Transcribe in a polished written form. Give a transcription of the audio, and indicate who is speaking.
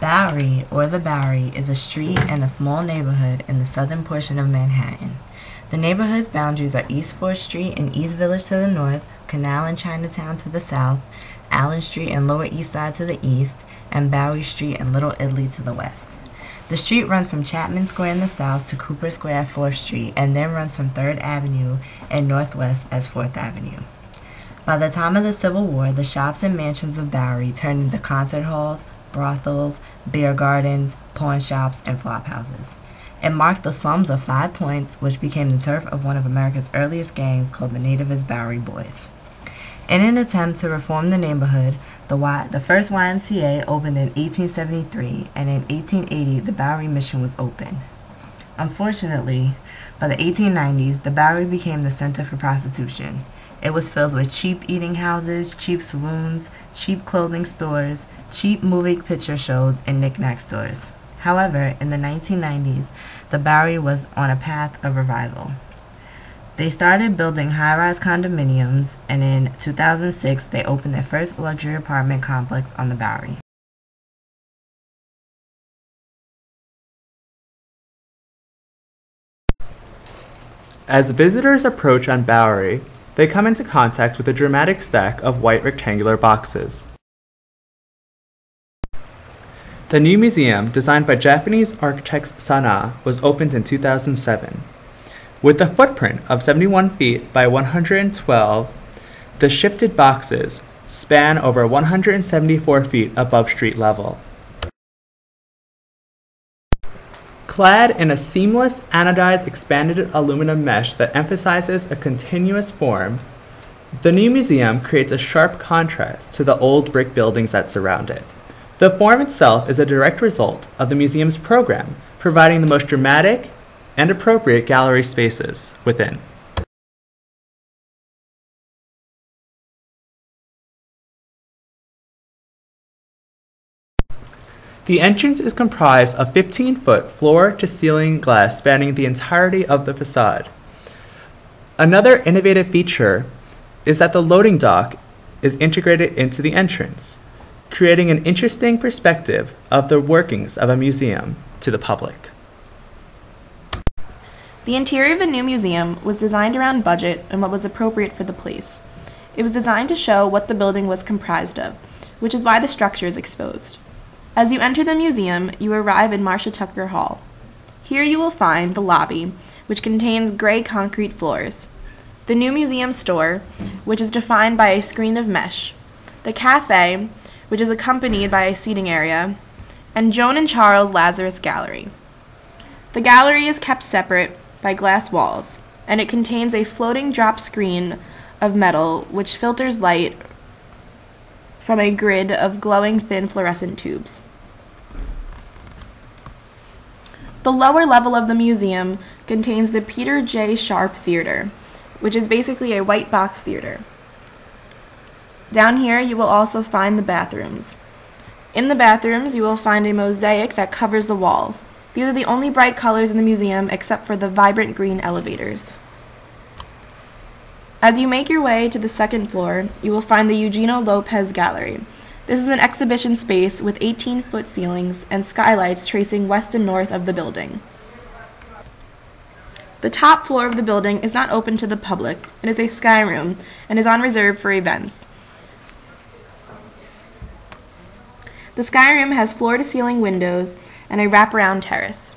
Speaker 1: Bowery, or the Bowery, is a street and a small neighborhood in the southern portion of Manhattan. The neighborhood's boundaries are East 4th Street and East Village to the north, Canal and Chinatown to the south, Allen Street and Lower East Side to the east, and Bowery Street and Little Italy to the west. The street runs from Chapman Square in the south to Cooper Square at 4th Street, and then runs from 3rd Avenue and northwest as 4th Avenue. By the time of the Civil War, the shops and mansions of Bowery turned into concert halls, brothels, beer gardens, pawn shops, and flop houses. It marked the slums of 5 Points, which became the turf of one of America's earliest gangs called the Nativist Bowery Boys. In an attempt to reform the neighborhood, the first YMCA opened in 1873, and in 1880 the Bowery Mission was opened. Unfortunately, by the 1890s, the Bowery became the center for prostitution. It was filled with cheap eating houses, cheap saloons, cheap clothing stores, cheap movie picture shows, and knick-knack stores. However, in the 1990s, the Bowery was on a path of revival. They started building high-rise condominiums, and in 2006, they opened their first luxury apartment complex on the Bowery.
Speaker 2: As visitors approach on Bowery, they come into contact with a dramatic stack of white rectangular boxes. The new museum, designed by Japanese architect Sana, was opened in 2007. With a footprint of 71 feet by 112, the shifted boxes span over 174 feet above street level. Clad in a seamless anodized expanded aluminum mesh that emphasizes a continuous form, the new museum creates a sharp contrast to the old brick buildings that surround it. The form itself is a direct result of the museum's program, providing the most dramatic and appropriate gallery spaces within. The entrance is comprised of 15-foot floor-to-ceiling glass spanning the entirety of the facade. Another innovative feature is that the loading dock is integrated into the entrance, creating an interesting perspective of the workings of a museum to the public.
Speaker 3: The interior of the new museum was designed around budget and what was appropriate for the place. It was designed to show what the building was comprised of, which is why the structure is exposed. As you enter the museum, you arrive in Marcia Tucker Hall. Here you will find the lobby, which contains gray concrete floors, the new museum store, which is defined by a screen of mesh, the cafe, which is accompanied by a seating area, and Joan and Charles Lazarus Gallery. The gallery is kept separate by glass walls, and it contains a floating drop screen of metal which filters light from a grid of glowing thin fluorescent tubes. The lower level of the museum contains the Peter J. Sharp Theater, which is basically a white box theater. Down here you will also find the bathrooms. In the bathrooms you will find a mosaic that covers the walls. These are the only bright colors in the museum except for the vibrant green elevators. As you make your way to the second floor, you will find the Eugenio Lopez Gallery. This is an exhibition space with 18-foot ceilings and skylights tracing west and north of the building. The top floor of the building is not open to the public. It is a sky room and is on reserve for events. The sky room has floor-to-ceiling windows and a wraparound terrace.